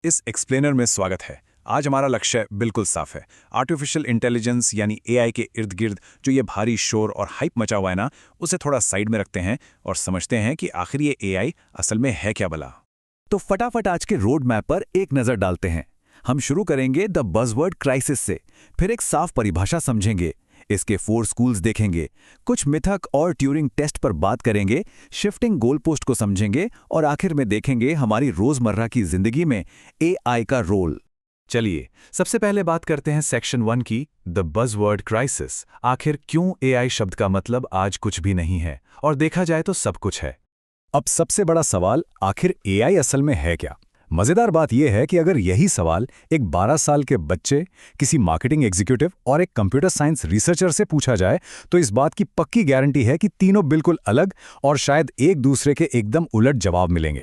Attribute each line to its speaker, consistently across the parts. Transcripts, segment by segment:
Speaker 1: इस एक्सप्लेनर में स्वागत है। आज हमारा लक्ष्य बिल्कुल साफ है। आर्टिफिशियल इंटेलिजेंस यानी एआई के इर्द गिर्द जो ये भारी शोर और हाइप मचा हुआ है ना, उसे थोड़ा साइड में रखते हैं और समझते हैं कि आखिर ये एआई असल में है क्या भला।
Speaker 2: तो फटाफट आज के रोड मैप पर एक नजर डालते हैं। हम शुरू करेंगे द बज़वर्ड क्राइसिस से, फिर एक साफ परिभाषा समझेंगे, इसके 4 स्कूल्स देखेंगे, कुछ मिथक और ट्यूरिंग टेस्ट पर बात करेंगे, शिफ्टिंग गोल पोस्ट को समझेंगे और आखिर में देखेंगे हमारी रोजमर्रा की जिंदगी में एआई का रोल।
Speaker 3: चलिए सबसे पहले बात करते हैं सेक्शन 1 की, द बज़वर्ड क्राइसिस। आखिर क्यों एआई शब्द का मतलब आज कुछ भी नहीं है और देखा जाए तो सब कुछ है।
Speaker 2: अब सबसे बड़ा सवाल, आखिर एआई असल में है क्या? मजेदार बात यह है कि अगर यही सवाल एक 12 साल के बच्चे, किसी मार्केटिंग एग्जीक्यूटिव और एक कंप्यूटर साइंस रिसर्चर से पूछा जाए तो इस बात की पक्की गारंटी है कि तीनों बिल्कुल अलग और शायद एक दूसरे के एकदम उलट जवाब मिलेंगे।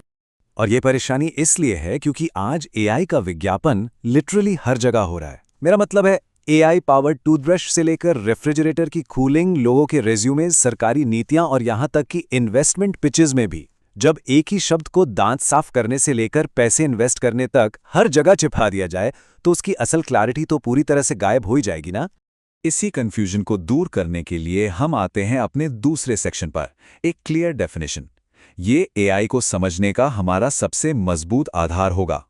Speaker 1: और ये परेशानी इसलिए है क्योंकि आज एआई का विज्ञापन लिटरली हर जगह हो रहा है। मेरा मतलब है एआई पावर्ड टूथब्रश से लेकर रेफ्रिजरेटर की कूलिंग, लोगों के रेज्यूमे, सरकारी नीतियां और यहां तक कि इन्वेस्टमेंट पिचेस में भी। जब एक ही शब्द को दांत साफ करने से लेकर पैसे इन्वेस्ट करने तक हर जगह चिपका दिया जाए तो उसकी असल क्लैरिटी तो पूरी तरह से गायब हो ही जाएगी ना। इसी कंफ्यूजन को दूर करने के लिए हम आते हैं अपने दूसरे सेक्शन पर, एक क्लियर डेफिनेशन। ये एआई को समझने का हमारा सबसे मजबूत आधार होगा।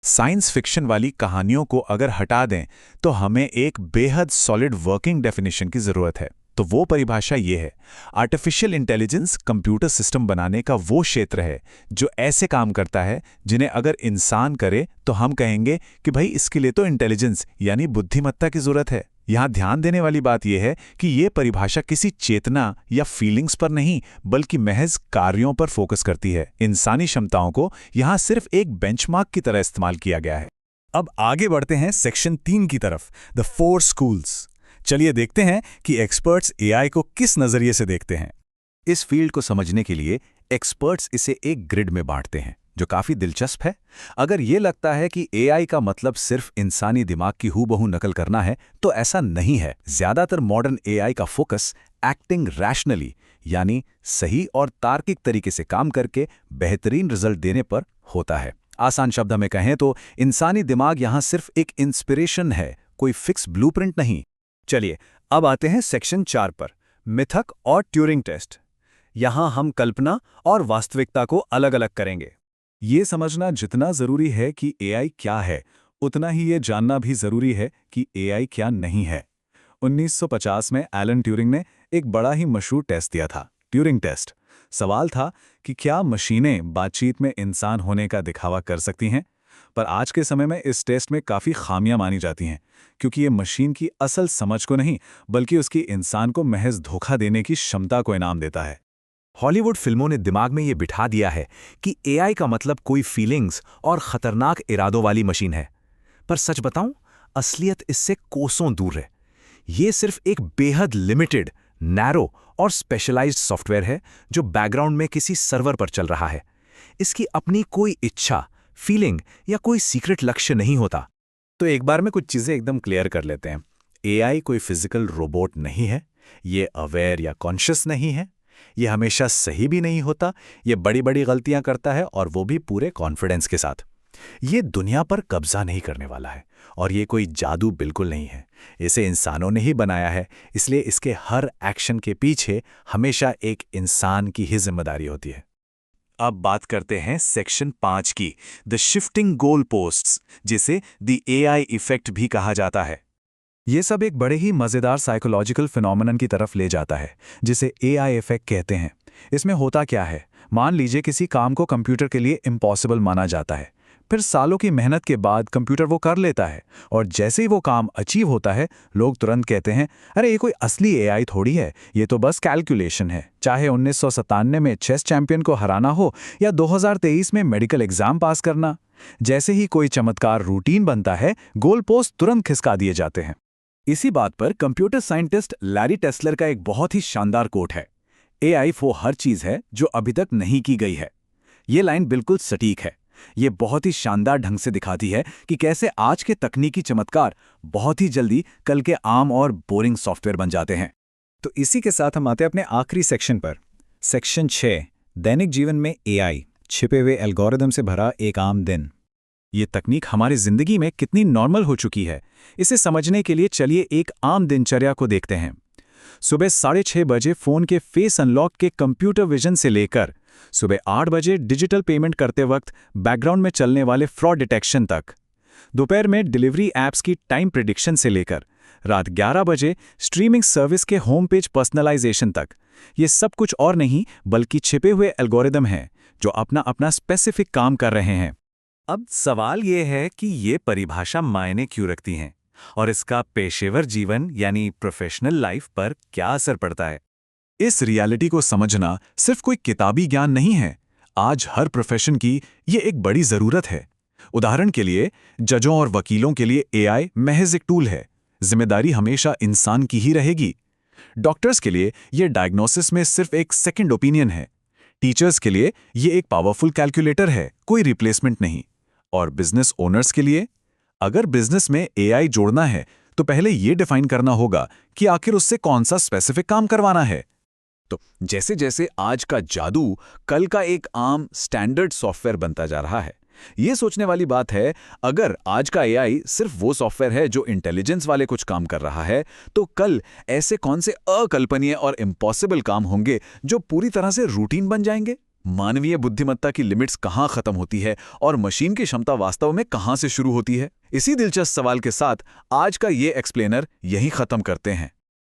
Speaker 1: साइंस फिक्शन वाली कहानियों को अगर हटा दें तो हमें एक बेहद सॉलिड वर्किंग डेफिनेशन की जरूरत है। तो वो परिभाषा ये है, आर्टिफिशियल इंटेलिजेंस कंप्यूटर सिस्टम बनाने का वो क्षेत्र है जो ऐसे काम करता है जिन्हें अगर इंसान करे तो हम कहेंगे कि भाई इसके लिए तो इंटेलिजेंस यानी बुद्धिमत्ता की जरूरत है। यहां ध्यान देने वाली बात यह है कि ये परिभाषा किसी चेतना या फीलिंग्स पर नहीं बल्कि महज कार्यों पर फोकस करती है। इंसानी क्षमताओं को यहां सिर्फ एक बेंचमार्क की तरह इस्तेमाल किया गया है।
Speaker 2: अब आगे बढ़ते हैं सेक्शन 3 की तरफ, द 4 स्कूल्स। चलिए देखते हैं कि एक्सपर्ट्स एआई को किस नजरिए से देखते हैं। इस फील्ड को समझने के लिए एक्सपर्ट्स इसे एक ग्रिड में बांटते हैं जो काफी दिलचस्प है। अगर ये लगता है कि एआई का मतलब सिर्फ इंसानी दिमाग की हूबहू नकल करना है तो ऐसा नहीं है। ज्यादातर मॉडर्न एआई का फोकस एक्टिंग रैशनली यानी सही और तार्किक तरीके से काम करके बेहतरीन रिजल्ट देने पर होता है। आसान शब्द में कहें तो इंसानी दिमाग यहां सिर्फ एक इंस्पिरेशन है, कोई फिक्स ब्लूप्रिंट नहीं। चलिए अब आते हैं सेक्शन 4 पर, मिथक और ट्यूरिंग टेस्ट। यहां हम कल्पना और वास्तविकता को अलग अलग करेंगे। ये समझना जितना जरूरी है कि एआई क्या है, उतना ही ये जानना भी जरूरी है कि एआई क्या नहीं है। 1950 में एलन ट्यूरिंग ने एक बड़ा ही मशहूर टेस्ट दिया था, ट्यूरिंग टेस्ट। सवाल था कि क्या मशीनें बातचीत में इंसान होने का दिखावा कर सकती हैं? पर आज के समय में इस टेस्ट में काफ़ी खामियां मानी जाती हैं, क्योंकि ये मशीन की असल समझ को नहीं बल्कि उसकी इंसान को महज धोखा देने की क्षमता को इनाम देता है।
Speaker 3: हॉलीवुड फिल्मों ने दिमाग में ये बिठा दिया है कि एआई का मतलब कोई फीलिंग्स और खतरनाक इरादों वाली मशीन है। पर सच बताऊं, असलियत इससे कोसों दूर है। ये सिर्फ एक बेहद लिमिटेड, नैरो और स्पेशलाइज्ड सॉफ्टवेयर है जो बैकग्राउंड में किसी सर्वर पर चल रहा है। इसकी अपनी कोई इच्छा, फीलिंग या कोई सीक्रेट लक्ष्य नहीं होता।
Speaker 2: तो एक बार में कुछ चीजें एकदम क्लियर कर लेते हैं। एआई कोई फिजिकल रोबोट नहीं है, ये अवेयर या कॉन्शियस नहीं है, ये हमेशा सही भी नहीं होता, ये बड़ी बड़ी गलतियां करता है और वो भी पूरे कॉन्फिडेंस के साथ। ये दुनिया पर कब्जा नहीं करने वाला है और ये कोई जादू बिल्कुल नहीं है। इसे इंसानों ने ही बनाया है, इसलिए इसके हर एक्शन के पीछे हमेशा एक इंसान की ही जिम्मेदारी होती है।
Speaker 1: अब बात करते हैं सेक्शन 5 की, द शिफ्टिंग गोल पोस्ट्स, जिसे द एआई इफेक्ट भी कहा जाता है।
Speaker 2: ये सब एक बड़े ही मजेदार साइकोलॉजिकल फिनोमेनन की तरफ ले जाता है जिसे एआई इफेक्ट कहते हैं। इसमें होता क्या है, मान लीजिए किसी काम को कंप्यूटर के लिए इम्पॉसिबल माना जाता है, फिर सालों की मेहनत के बाद कंप्यूटर वो कर लेता है और जैसे ही वो काम अचीव होता है लोग तुरंत कहते हैं, अरे ये कोई असली एआई थोड़ी है, ये तो बस कैलकुलेशन है। चाहे 1997 में चेस चैंपियन को हराना हो या 2023 में मेडिकल एग्जाम पास करना, जैसे ही कोई चमत्कार रूटीन बनता है गोल पोस्ट तुरंत खिसका दिए जाते हैं। इसी बात पर कंप्यूटर साइंटिस्ट लैरी टेस्लर का एक बहुत ही शानदार कोट है, एआई वो हर चीज है जो अभी तक नहीं की गई है। ये लाइन बिल्कुल सटीक है। ये बहुत ही शानदार ढंग से दिखाती है कि कैसे आज के तकनीकी चमत्कार बहुत ही जल्दी कल के आम और बोरिंग सॉफ्टवेयर बन जाते हैं। तो इसी के साथ हम आते हैं अपने आखिरी सेक्शन पर, सेक्शन 6, दैनिक जीवन में एआई, छिपे हुए एल्गोरिदम से भरा एक आम दिन। ये तकनीक हमारी जिंदगी में कितनी नॉर्मल हो चुकी है, इसे समझने के लिए चलिए एक आम दिनचर्या को देखते हैं। सुबह 6:30 बजे फ़ोन के फेस अनलॉक के कंप्यूटर विजन से लेकर सुबह 8 बजे डिजिटल पेमेंट करते वक्त बैकग्राउंड में चलने वाले फ्रॉड डिटेक्शन तक, दोपहर में डिलीवरी ऐप्स की टाइम प्रिडिक्शन से लेकर रात 11 बजे स्ट्रीमिंग सर्विस के होम पेज पर्सनलाइजेशन तक, ये सब कुछ और नहीं बल्कि छिपे हुए एल्गोरिदम हैं जो अपना अपना स्पेसिफिक काम कर रहे हैं।
Speaker 3: अब सवाल ये है कि ये परिभाषा मायने क्यों रखती हैं और इसका पेशेवर जीवन यानी प्रोफेशनल लाइफ पर क्या असर पड़ता है।
Speaker 2: इस रियलिटी को समझना सिर्फ कोई किताबी ज्ञान नहीं है, आज हर प्रोफेशन की ये एक बड़ी ज़रूरत है। उदाहरण के लिए जजों और वकीलों के लिए एआई महज एक टूल है, जिम्मेदारी हमेशा इंसान की ही रहेगी। डॉक्टर्स के लिए ये डायग्नोसिस में सिर्फ एक सेकंड ओपिनियन है। टीचर्स के लिए ये एक पावरफुल कैलकुलेटर है, कोई रिप्लेसमेंट नहीं। और बिजनेस ओनर्स के लिए, अगर बिजनेस में एआई जोड़ना है तो पहले ये डिफाइन करना होगा कि आखिर उससे कौन सा स्पेसिफिक काम करवाना है। तो जैसे जैसे आज का जादू कल का एक आम स्टैंडर्ड सॉफ्टवेयर बनता जा रहा है, ये सोचने वाली बात है, अगर आज का एआई सिर्फ वो सॉफ्टवेयर है जो इंटेलिजेंस वाले कुछ काम कर रहा है, तो कल ऐसे कौन से अकल्पनीय और इम्पॉसिबल काम होंगे जो पूरी तरह से रूटीन बन जाएंगे। मानवीय बुद्धिमत्ता की लिमिट्स कहाँ खत्म होती है और मशीन की क्षमता वास्तव में कहाँ से शुरू होती है। इसी दिलचस्प सवाल के साथ आज का ये एक्सप्लेनर यहीं खत्म करते हैं।